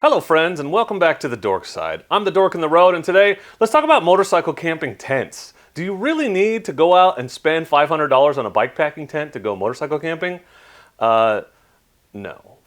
Hello friends, and welcome back to the Dork Side. I'm the Dork in the Road, and today let's talk about motorcycle camping tents. Do you really need to go out and spend $500 on a bikepacking tent to go motorcycle camping? No.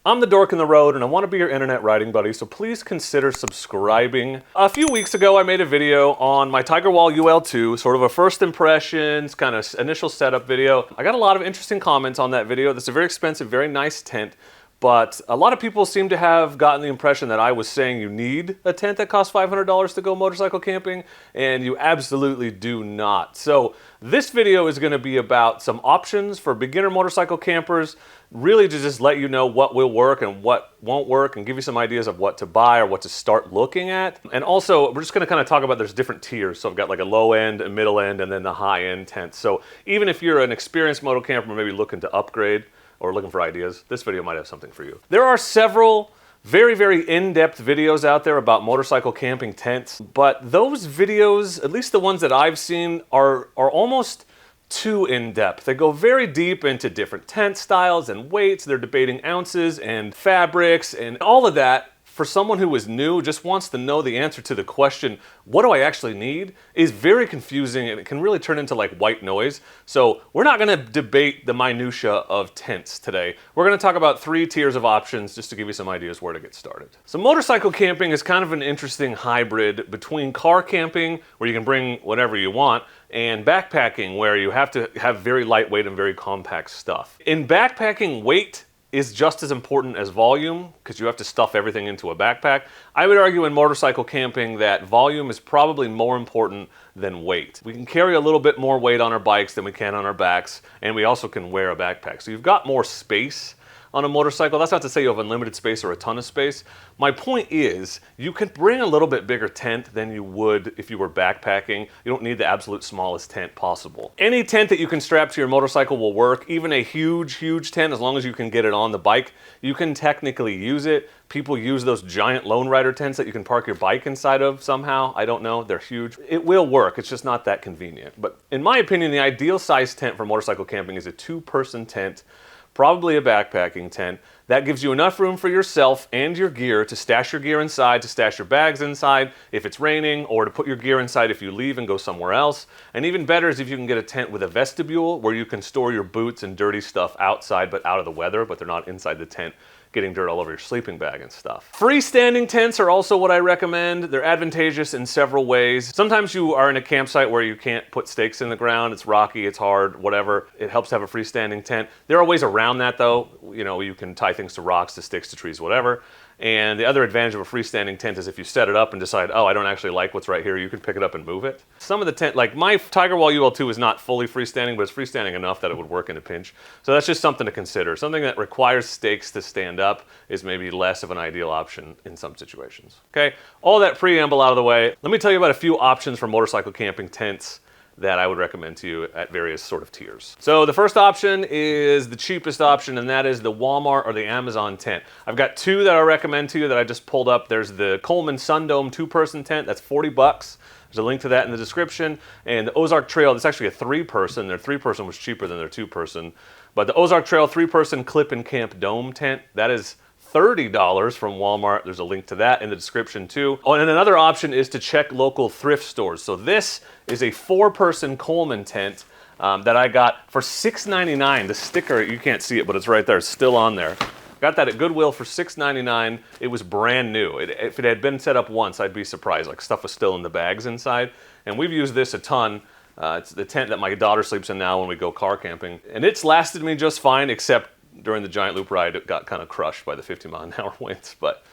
I'm the Dork in the Road, and I want to be your internet riding buddy, so please consider subscribing. A few weeks ago, I made a video on my Tiger Wall UL2, sort of a first impressions, kind of initial setup video. I got a lot of interesting comments on that video. This is a very expensive, very nice tent, but a lot of people seem to have gotten the impression that I was saying you need a tent that costs $500 to go motorcycle camping, and you absolutely do not. So this video is going to be about some options for beginner motorcycle campers, really to just let you know what will work and what won't work and give you some ideas of what to buy or what to start looking at. And also, we're just going to kind of talk about there's different tiers. So I've got like a low end, a middle end, and then the high end tent. So even if you're an experienced moto camper, maybe looking to upgrade or looking for ideas, this video might have something for you. There are several very, very in-depth videos out there about motorcycle camping tents, but those videos, at least the ones that I've seen, are almost too in-depth. They go very deep into different tent styles and weights. They're debating ounces and fabrics and all of that. For someone who is new, just wants to know the answer to the question, what do I actually need, is very confusing, and it can really turn into like white noise. So we're not gonna debate the minutia of tents today. We're gonna talk about 3 tiers of options just to give you some ideas where to get started. So motorcycle camping is kind of an interesting hybrid between car camping, where you can bring whatever you want, and backpacking, where you have to have very lightweight and very compact stuff. In backpacking, weight is just as important as volume, because you have to stuff everything into a backpack. I would argue in motorcycle camping that volume is probably more important than weight. We can carry a little bit more weight on our bikes than we can on our backs, and we also can wear a backpack. So you've got more space on a motorcycle. That's not to say you have unlimited space or a ton of space. My point is, you can bring a little bit bigger tent than you would if you were backpacking. You don't need the absolute smallest tent possible. Any tent that you can strap to your motorcycle will work. Even a huge, huge tent, as long as you can get it on the bike, you can technically use it. People use those giant Lone Rider tents that you can park your bike inside of somehow. I don't know, they're huge. It will work, it's just not that convenient. But in my opinion, the ideal size tent for motorcycle camping is a 2-person tent, probably a backpacking tent. That gives you enough room for yourself and your gear to stash your gear inside, to stash your bags inside if it's raining, or to put your gear inside if you leave and go somewhere else. And even better is if you can get a tent with a vestibule where you can store your boots and dirty stuff outside but out of the weather, but they're not inside the tent getting dirt all over your sleeping bag and stuff. Freestanding tents are also what I recommend. They're advantageous in several ways. Sometimes you are in a campsite where you can't put stakes in the ground, it's rocky, it's hard, whatever. It helps to have a freestanding tent. There are ways around that though. You know, you can tie things to rocks, to sticks, to trees, whatever. And the other advantage of a freestanding tent is if you set it up and decide, oh, I don't actually like what's right here, you can pick it up and move it. Some of the tent, like my Tiger Wall UL2 is not fully freestanding, but it's freestanding enough that it would work in a pinch. So that's just something to consider. Something that requires stakes to stand up is maybe less of an ideal option in some situations. Okay, all that preamble out of the way, let me tell you about a few options for motorcycle camping tents that I would recommend to you at various sort of tiers. So the first option is the cheapest option, and that is the Walmart or the Amazon tent. I've got 2 that I recommend to you that I just pulled up. There's the Coleman Sundome 2-person tent, that's $40. There's a link to that in the description. And the Ozark Trail, it's actually a 3-person. Their 3-person was cheaper than their 2-person. But the Ozark Trail 3-person clip and camp dome tent, that is $30 from Walmart. There's a link to that in the description too. Oh, and another option is to check local thrift stores. So this is a 4-person Coleman tent that I got for $6.99. The sticker, you can't see it, but it's right there, it's still on there. Got that at Goodwill for $6.99. It was brand new. If it had been set up once, I'd be surprised. Like, stuff was still in the bags inside. And we've used this a ton. It's the tent that my daughter sleeps in now when we go car camping. And it's lasted me just fine, except during the giant loop ride, it got kind of crushed by the 50-mile-an-hour winds, but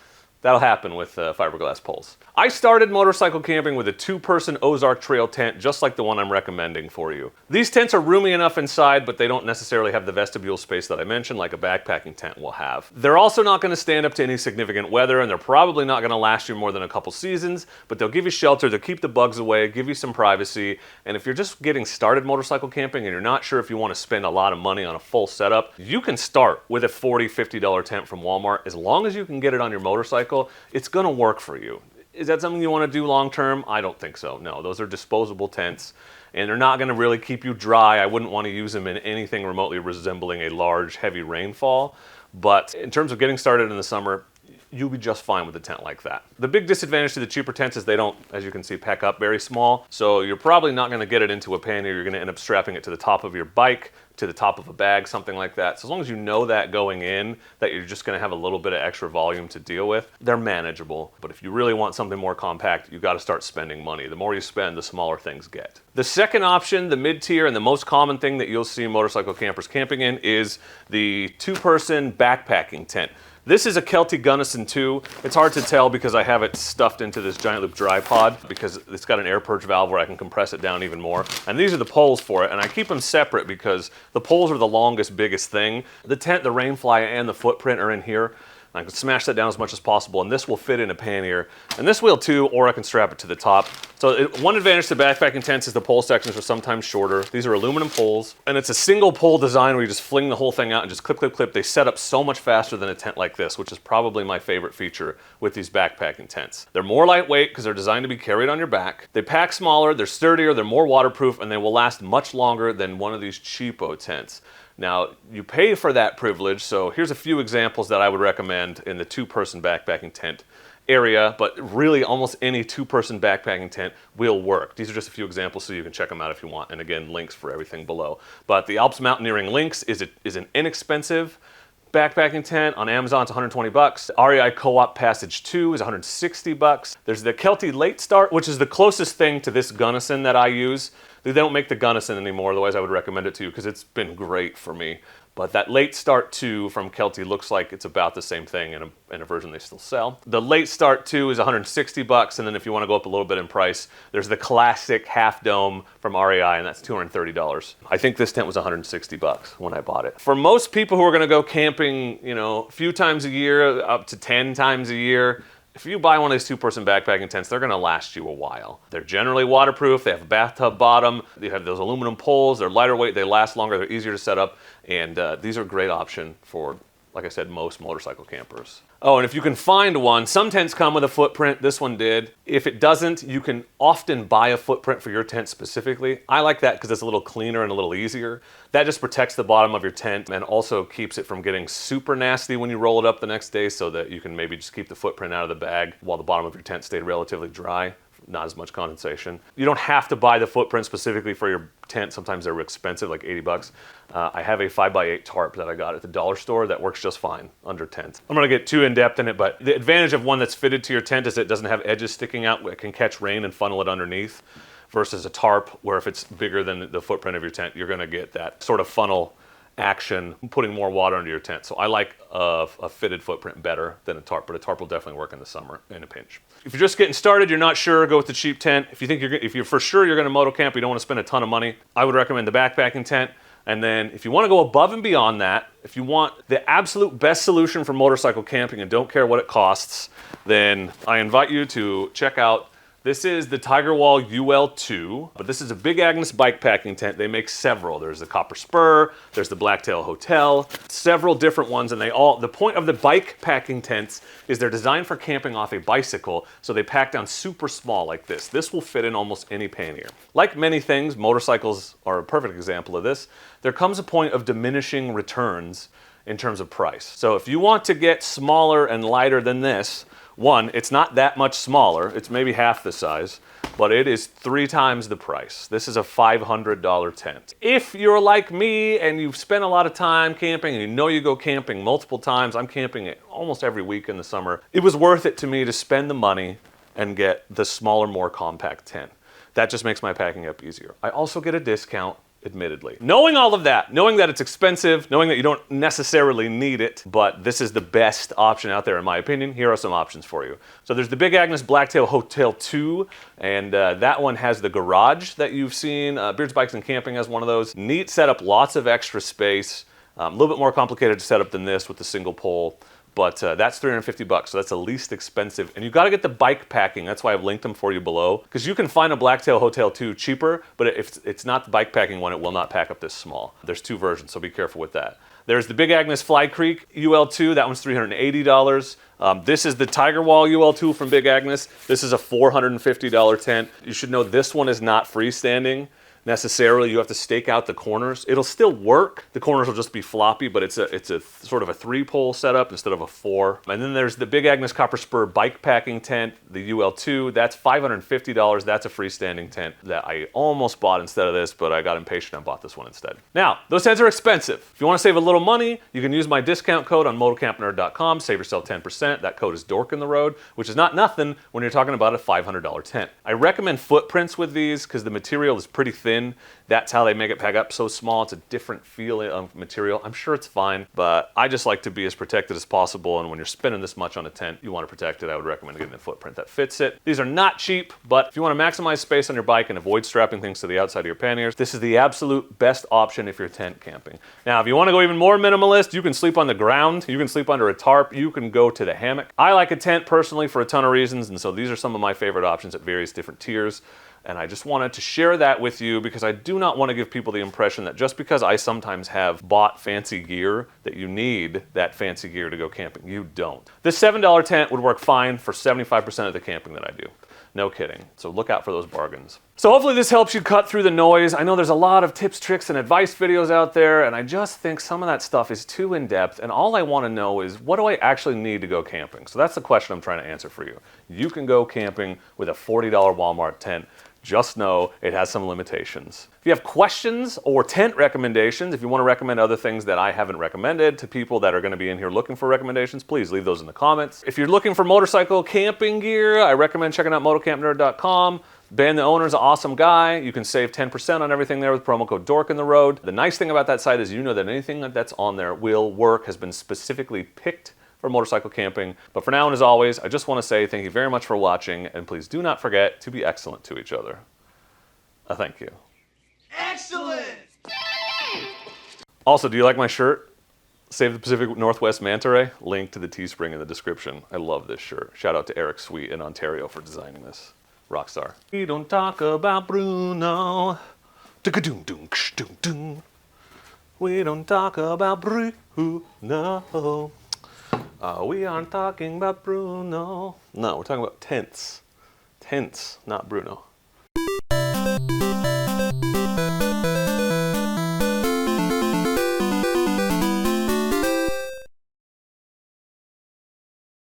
that'll happen with fiberglass poles. I started motorcycle camping with a 2-person Ozark Trail tent, just like the one I'm recommending for you. These tents are roomy enough inside, but they don't necessarily have the vestibule space that I mentioned, like a backpacking tent will have. They're also not gonna stand up to any significant weather, and they're probably not gonna last you more than a couple seasons, but they'll give you shelter, they'll keep the bugs away, give you some privacy, and if you're just getting started motorcycle camping and you're not sure if you wanna spend a lot of money on a full setup, you can start with a $40, $50 tent from Walmart. As long as you can get it on your motorcycle, it's gonna work for you. Is that something you want to do long term? I don't think so. No, those are disposable tents. and they're not gonna really keep you dry. I wouldn't wanna use them in anything remotely resembling a large, heavy rainfall. But in terms of getting started in the summer, you'll be just fine with a tent like that. The big disadvantage to the cheaper tents is they don't, as you can see, pack up very small. So you're probably not gonna get it into a pannier. You're gonna end up strapping it to the top of your bike, to the top of a bag, something like that. So as long as you know that going in, that you're just gonna have a little bit of extra volume to deal with, they're manageable. But if you really want something more compact, you gotta start spending money. The more you spend, the smaller things get. The second option, the mid-tier and the most common thing that you'll see motorcycle campers camping in is the two-person backpacking tent. This is a Kelty Gunnison 2. It's hard to tell because I have it stuffed into this giant loop dry pod because it's got an air purge valve where I can compress it down even more. And these are the poles for it, and I keep them separate because the poles are the longest, biggest thing. The tent, the rainfly, and the footprint are in here. I can smash that down as much as possible, and this will fit in a pannier. And this will too, or I can strap it to the top. So one advantage to backpacking tents is the pole sections are sometimes shorter. These are aluminum poles, and it's a single pole design where you just fling the whole thing out and just clip, clip, clip. They set up so much faster than a tent like this, which is probably my favorite feature with these backpacking tents. They're more lightweight because they're designed to be carried on your back. They pack smaller, they're sturdier, they're more waterproof, and they will last much longer than one of these cheapo tents. Now, you pay for that privilege, so here's a few examples that I would recommend in the two-person backpacking tent area, but really almost any two-person backpacking tent will work. These are just a few examples so you can check them out if you want, and again, links for everything below. But the Alps Mountaineering Lynx is an inexpensive backpacking tent. On Amazon, it's 120 bucks. REI Co-op Passage 2 is 160 bucks. There's the Kelty Late Start, which is the closest thing to this Gunnison that I use. They don't make the Gunnison anymore, otherwise I would recommend it to you because it's been great for me. But that Late Start 2 from Kelty looks like it's about the same thing in a version they still sell. The Late Start 2 is 160 bucks, and then if you want to go up a little bit in price, there's the classic Half Dome from REI, and that's $230. I think this tent was 160 bucks when I bought it. For most people who are going to go camping, you know, a few times a year, up to 10 times a year, if you buy one of these two-person backpacking tents, they're gonna last you a while. They're generally waterproof, they have a bathtub bottom, they have those aluminum poles, they're lighter weight, they last longer, they're easier to set up, and these are a great option for, like I said, most motorcycle campers. Oh, and if you can find one, some tents come with a footprint. This one did. If it doesn't, you can often buy a footprint for your tent specifically. I like that because it's a little cleaner and a little easier. That just protects the bottom of your tent and also keeps it from getting super nasty when you roll it up the next day so that you can maybe just keep the footprint out of the bag while the bottom of your tent stayed relatively dry. Not as much condensation. You don't have to buy the footprint specifically for your tent. Sometimes they're expensive, like 80 bucks. I have a 5x8 tarp that I got at the dollar store that works just fine under tent. I'm gonna get too in-depth in it, but the advantage of one that's fitted to your tent is it doesn't have edges sticking out. It can catch rain and funnel it underneath versus a tarp where if it's bigger than the footprint of your tent, you're gonna get that sort of funnel action, putting more water under your tent. So I like a fitted footprint better than a tarp, but a tarp will definitely work in the summer in a pinch. If you're just getting started, you're not sure, go with the cheap tent. If you think if you're for sure you're gonna moto camp, you don't wanna spend a ton of money, I would recommend the backpacking tent. And then if you wanna go above and beyond that, if you want the absolute best solution for motorcycle camping and don't care what it costs, then I invite you to check out. This is the Tigerwall UL2, but this is a Big Agnes bikepacking tent. They make several. There's the Copper Spur, there's the Blacktail Hotel, several different ones, and the point of the bikepacking tents is they're designed for camping off a bicycle, so they pack down super small like this. This will fit in almost any pannier. Like many things, motorcycles are a perfect example of this. There comes a point of diminishing returns in terms of price. So if you want to get smaller and lighter than this, one, it's not that much smaller, it's maybe half the size, but it is 3 times the price. This is a $500 tent. If you're like me and you've spent a lot of time camping and you know you go camping multiple times, I'm camping almost every week in the summer, it was worth it to me to spend the money and get the smaller, more compact tent. That just makes my packing up easier. I also get a discount, admittedly. Knowing all of that, knowing that it's expensive, knowing that you don't necessarily need it, but this is the best option out there in my opinion, here are some options for you. So there's the Big Agnes Blacktail Hotel 2, and that one has the garage that you've seen. Beards Bikes and Camping has one of those. Neat setup, lots of extra space. A little bit more complicated to set up than this with the single pole. But that's 350 bucks, so that's the least expensive. And you gotta get the bike packing, that's why I've linked them for you below. Because you can find a Blacktail Hotel 2 cheaper, but if it's not the bike packing one, it will not pack up this small. There's 2 versions, so be careful with that. There's the Big Agnes Fly Creek UL2, that one's $380. This is the Tigerwall UL2 from Big Agnes. This is a $450 tent. You should know this one is not freestanding. necessarily you have to stake out the corners. It'll still work. The corners will just be floppy, but it's a sort of a 3-pole setup instead of a 4. And then there's the Big Agnes Copper Spur bikepacking tent, the UL2. That's $550. That's a freestanding tent that I almost bought instead of this, but I got impatient and bought this one instead. Now, those tents are expensive. If you want to save a little money, you can use my discount code on motocampnerd.com. Save yourself 10%. That code is Dork in the road, which is not nothing when you're talking about a $500 tent. I recommend footprints with these because the material is pretty thin. That's how they make it pack up so small. It's a different feel of material. I'm sure it's fine, but I just like to be as protected as possible. And when you're spending this much on a tent, you want to protect it. I would recommend getting a footprint that fits it. These are not cheap, but if you want to maximize space on your bike and avoid strapping things to the outside of your panniers, this is the absolute best option if you're tent camping. Now, if you want to go even more minimalist, you can sleep on the ground. You can sleep under a tarp. You can go to the hammock. I like a tent personally for a ton of reasons, and so these are some of my favorite options at various different tiers. And I just wanted to share that with you because I do not want to give people the impression that just because I sometimes have bought fancy gear that you need that fancy gear to go camping. You don't. This $7 tent would work fine for 75% of the camping that I do. No kidding. So look out for those bargains. So hopefully this helps you cut through the noise. I know there's a lot of tips, tricks, and advice videos out there, and I just think some of that stuff is too in-depth, and all I want to know is, what do I actually need to go camping? So that's the question I'm trying to answer for you. You can go camping with a $40 Walmart tent. Just know it has some limitations. If you have questions or tent recommendations, if you want to recommend other things that I haven't recommended to people that are going to be in here looking for recommendations, please leave those in the comments. If you're looking for motorcycle camping gear, I recommend checking out motocampnerd.com. Ben, the owner, is an awesome guy. You can save 10% on everything there with promo code Dork in the road. The nice thing about that site is you know that anything that's on there will work, has been specifically picked for motorcycle camping. But for now and as always, I just want to say thank you very much for watching, and please do not forget to be excellent to each other. Thank you. Excellent! Also, do you like my shirt? Save the Pacific Northwest Manta Ray. Link to the Teespring in the description. I love this shirt. Shout out to Eric Sweet in Ontario for designing this. Rockstar. We don't talk about Bruno. We don't talk about Bruno. We aren't talking about Bruno. No, we're talking about tents. Tents, not Bruno.